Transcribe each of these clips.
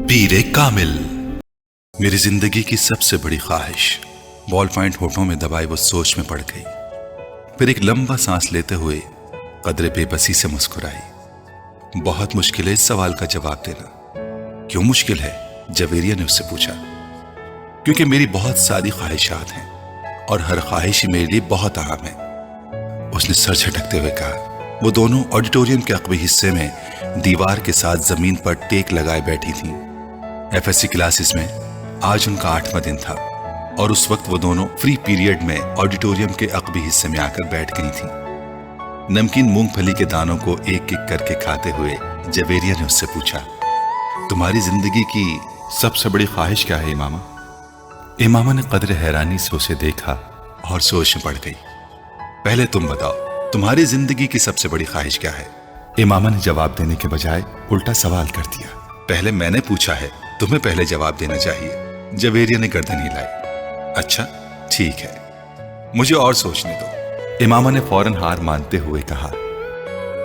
पीरे कामिल। मेरी जिंदगी की सबसे बड़ी ख्वाहिश बॉल पॉइंट होठों में दबाए वो सोच में पड़ गई। फिर एक लंबा सांस लेते हुए कदरे बेबसी से मुस्कुराई। बहुत मुश्किल है इस सवाल का जवाब देना। क्यों मुश्किल है? जवेरिया ने उससे पूछा। क्योंकि मेरी बहुत सारी ख्वाहिशात हैं और हर ख्वाहिश मेरे लिए बहुत अहम है, उसने सर झटकते हुए कहा। वो दोनों ऑडिटोरियम के अकबी हिस्से में दीवार के साथ जमीन पर टेक लगाए बैठी थीं। एफएससी क्लासेस में आज उनका 8वां दिन था और उस वक्त वो दोनों फ्री पीरियड में ऑडिटोरियम के अकबी हिस्से में आकर बैठ गई थीं। नमकीन मूंगफली के दानों को एक एक करके खाते हुए जवेरिया ने उससे पूछा, तुम्हारी जिंदगी की सबसे बड़ी ख्वाहिश क्या है इमामा? इमामा ने कदर हैरानी से उसे देखा और सोच में पड़ गई। पहले तुम बताओ, तुम्हारी जिंदगी की सबसे बड़ी ख्वाहिश क्या है? इमामा ने जवाब देने के बजाय उल्टा सवाल कर दिया। पहले मैंने पूछा है, तुम्हें पहले जवाब देना चाहिए। जवेरिया ने गर्दन हिलाई। अच्छा ठीक है, मुझे और सोचने दो। इमामा ने फौरन हार मानते हुए कहा,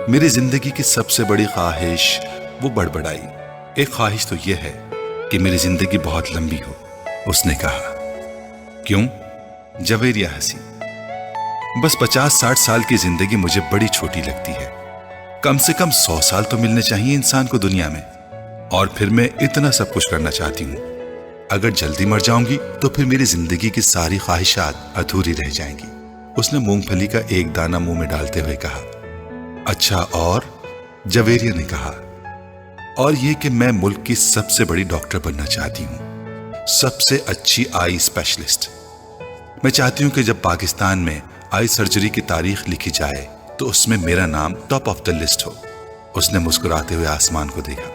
मेरी जिंदगी की सबसे बड़ी ख्वाहिश। वो बड़बड़ाई। एक ख्वाहिश तो यह है कि मेरी जिंदगी बहुत लंबी हो, उसने कहा। क्यों? जवेरिया हंसी। बस 50-60 साल की जिंदगी मुझे बड़ी छोटी लगती है। कम से कम 100 साल तो मिलने चाहिए इंसान को दुनिया में, और फिर मैं इतना सब कुछ करना चाहती हूँ। अगर जल्दी मर जाऊंगी तो फिर मेरी जिंदगी की सारी ख्वाहिशात अधूरी रह जाएंगी। उसने मूंगफली का एक दाना मुंह में डालते हुए कहा। अच्छा और? जवेरिया ने कहा। और ये कि मैं मुल्क की सबसे बड़ी डॉक्टर बनना चाहती हूँ, सबसे अच्छी आई स्पेशलिस्ट। मैं चाहती हूँ कि जब पाकिस्तान में आई सर्जरी की तारीख लिखी जाए तो उसमें मेरा नाम टॉप ऑफ द लिस्ट हो। उसने मुस्कुराते हुए आसमान को देखा।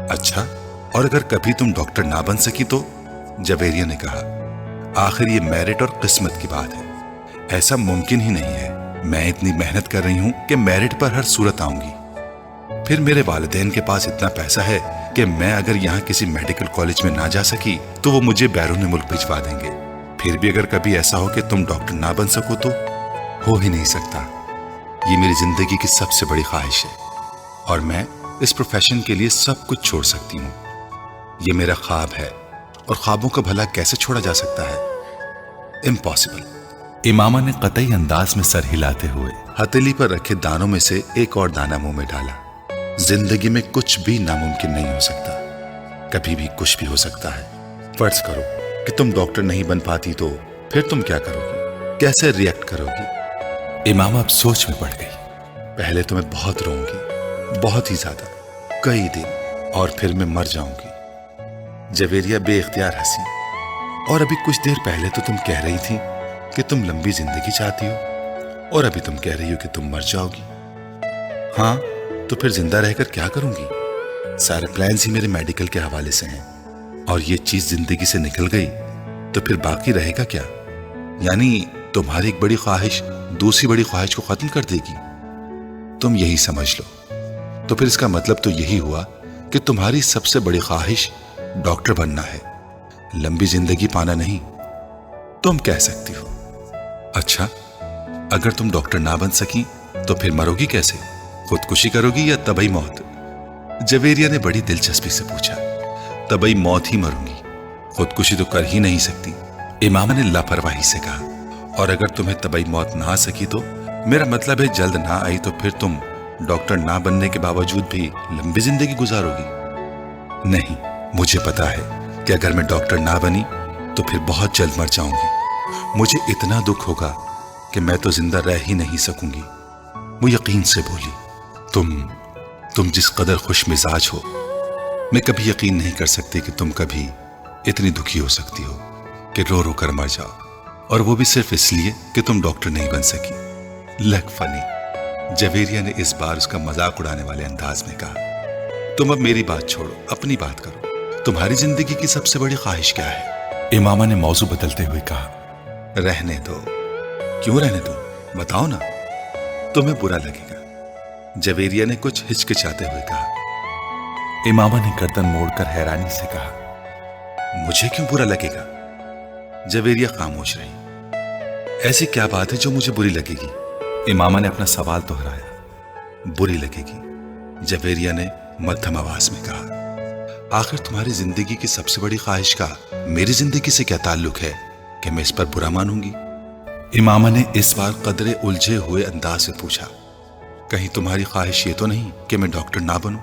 अच्छा, और अगर कभी तुम डॉक्टर ना बन सकी तो? जवेरिया ने कहा। आखिर ये मेरिट और किस्मत की बात है, ऐसा मुमकिन ही नहीं है। मैं इतनी मेहनत कर रही हूं कि मेरिट पर हर सूरत आऊंगी। फिर मेरे वालिदैन के पास इतना पैसा है कि मैं अगर यहाँ किसी मेडिकल कॉलेज में ना जा सकी तो वो मुझे बैरून मुल्क भिजवा देंगे। फिर भी अगर कभी ऐसा हो कि तुम डॉक्टर ना बन सको तो? हो ही नहीं सकता। ये मेरी जिंदगी की सबसे बड़ी ख्वाहिश है और मैं इस प्रोफेशन के लिए सब कुछ छोड़ सकती हूँ। ये मेरा ख्वाब है और ख्वाबों को भला कैसे छोड़ा जा सकता है? इम्पॉसिबल। इमामा ने कतई अंदाज में सर हिलाते हुए हथेली पर रखे दानों में से एक और दाना मुंह में डाला। जिंदगी में कुछ भी नामुमकिन नहीं हो सकता, कभी भी कुछ भी हो सकता है। फर्ज करो कि तुम डॉक्टर नहीं बन पाती तो फिर तुम क्या करोगी? कैसे रिएक्ट करोगी? इमामा अब सोच में पड़ गई। पहले तो मैं बहुत रोऊंगी, बहुत ही ज्यादा, कई दिन, और फिर मैं मर जाऊंगी। जवेरिया बेइख्तियार हंसी। और अभी कुछ देर पहले तो तुम कह रही थी कि तुम लंबी जिंदगी चाहती हो, और अभी तुम कह रही हो कि तुम मर जाओगी। हाँ, तो फिर जिंदा रहकर क्या करूंगी? सारे प्लान्स ही मेरे मेडिकल के हवाले से हैं, और ये चीज जिंदगी से निकल गई तो फिर बाकी रहेगा क्या? यानी तुम्हारी एक बड़ी ख्वाहिश दूसरी बड़ी ख्वाहिश को खत्म कर देगी। तुम यही समझ लो। तो फिर इसका मतलब तो यही हुआ कि तुम्हारी सबसे बड़ी ख्वाहिश डॉक्टर बनना है, लंबी जिंदगी पाना नहीं। तुम कह सकती हो। अच्छा, अगर तुम डॉक्टर ना बन सकी तो फिर मरोगी कैसे? खुदकुशी करोगी या तबई मौत? जवेरिया ने बड़ी दिलचस्पी से पूछा। तबई मौत ही मरूंगी, खुदकुशी तो कर ही नहीं सकती, इमामा ने लापरवाही से कहा। और अगर तुम्हें तबई मौत ना आ सकी तो? मेरा मतलब है जल्द ना आई तो फिर तुम डॉक्टर ना बनने के बावजूद भी लंबी जिंदगी गुजारोगी। नहीं, मुझे पता है कि अगर मैं डॉक्टर ना बनी तो फिर बहुत जल्द मर जाऊंगी। मुझे इतना दुख होगा कि मैं तो जिंदा रह ही नहीं सकूंगी। वो यकीन से बोली। तुम जिस कदर खुश मिजाज हो, मैं कभी यकीन नहीं कर सकती कि तुम कभी इतनी दुखी हो सकती हो कि रो रो कर मर जाओ, और वो भी सिर्फ इसलिए कि तुम डॉक्टर नहीं बन सकी। लग फनी। जवेरिया ने इस बार उसका मजाक उड़ाने वाले अंदाज में कहा। तुम अब मेरी बात छोड़ो, अपनी बात करो। तुम्हारी जिंदगी की सबसे बड़ी ख्वाहिश क्या है? इमामा ने मौजू बदलते हुए कहा। रहने दो। क्यों रहने दो? बताओ ना, तुम्हें बुरा लगेगा। जवेरिया ने कुछ हिचकिचाते हुए कहा। इमामा ने गर्दन मोड़कर हैरानी से कहा, मुझे क्यों बुरा लगेगा? जवेरिया खामोश रही। ऐसी क्या बात है जो मुझे बुरी लगेगी? इमामा ने अपना सवाल दोहराया। बुरी लगेगी, जवेरिया ने मध्यम आवाज में कहा। आखिर तुम्हारी जिंदगी की सबसे बड़ी ख्वाहिश का मेरी जिंदगी से क्या ताल्लुक है कि मैं इस पर बुरा मानूंगी? इमामा ने इस बार कदरे उलझे हुए अंदाज से पूछा। कहीं तुम्हारी ख्वाहिश ये तो नहीं कि मैं डॉक्टर ना बनूं?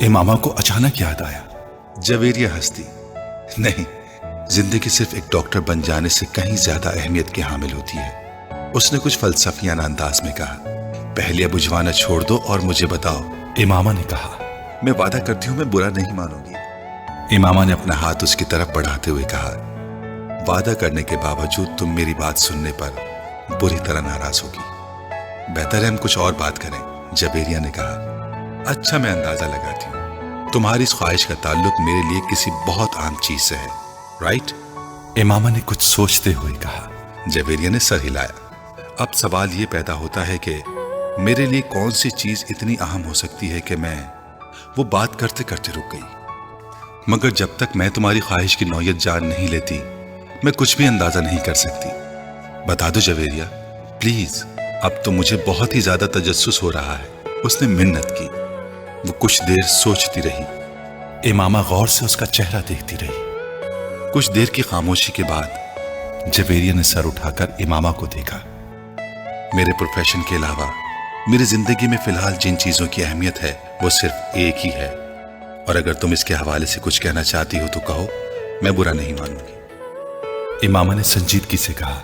इमामा को अचानक याद आया। जवेरिया हंसती। नहीं, जिंदगी सिर्फ एक डॉक्टर बन जाने से कहीं ज्यादा अहमियत की हामिल होती है। उसने कुछ फलसफियाना अंदाज में कहा। पहले बुझवाना छोड़ दो और मुझे बताओ, इमामा ने कहा। मैं वादा करती हूं मैं बुरा नहीं मानूंगी। इमामा ने अपना हाथ उसकी तरफ बढ़ाते हुए कहा, वादा करने के बावजूद तुम मेरी बात सुनने पर बुरी तरह नाराज होगी। बेहतर है हम कुछ और बात करें, जवेरिया ने कहा। अच्छा, मैं अंदाजा लगाती हूँ तुम्हारी इस ख्वाहिश का ताल्लुक मेरे लिए किसी बहुत आम चीज से है, राइट? इमामा ने कुछ सोचते हुए कहा। जवेरिया ने सर हिलाया। अब सवाल ये पैदा होता है कि मेरे लिए कौन सी चीज इतनी अहम हो सकती है कि मैं वो बात करते करते रुक गई। मगर जब तक मैं तुम्हारी ख्वाहिश की नौयत जान नहीं लेती मैं कुछ भी अंदाजा नहीं कर सकती। बता दो जवेरिया, प्लीज। अब तो मुझे बहुत ही ज्यादा तजस्सुस हो रहा है। उसने मिन्नत की। वो कुछ देर सोचती रही। इमामा गौर से उसका चेहरा देखती रही। कुछ देर की खामोशी के बाद जवेरिया ने सर उठाकर इमामा को देखा। मेरे प्रोफेशन के अलावा मेरी जिंदगी में फिलहाल जिन चीजों की अहमियत है वो सिर्फ एक ही है, और अगर तुम इसके हवाले से कुछ कहना चाहती हो तो कहो, मैं बुरा नहीं मानूंगी। इमामा ने संजीदगी से कहा।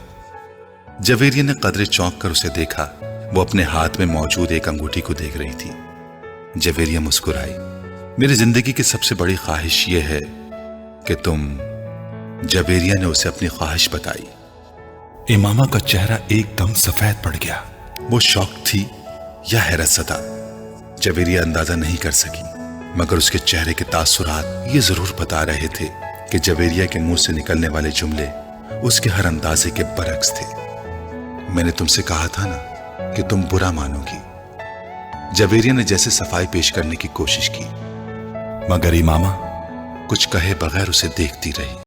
जवेरिया ने कदरे चौंक कर उसे देखा। वो अपने हाथ में मौजूद एक अंगूठी को देख रही थी। जवेरिया मुस्कुराई। मेरी जिंदगी की सबसे बड़ी ख्वाहिश ये है कि तुम। जवेरिया ने उसे अपनी ख्वाहिश बताई। इमामा का चेहरा एकदम सफेद पड़ गया। वो शौक थी या हैरत सदा, जवेरिया अंदाजा नहीं कर सकी, मगर उसके चेहरे के तासुरात ये जरूर बता रहे थे कि जवेरिया के मुंह से निकलने वाले जुमले उसके हर अंदाजे के बरक्स थे। मैंने तुमसे कहा था ना कि तुम बुरा मानोगी। जवेरिया ने जैसे सफाई पेश करने की कोशिश की, मगर इमामा कुछ कहे बगैर उसे देखती रही।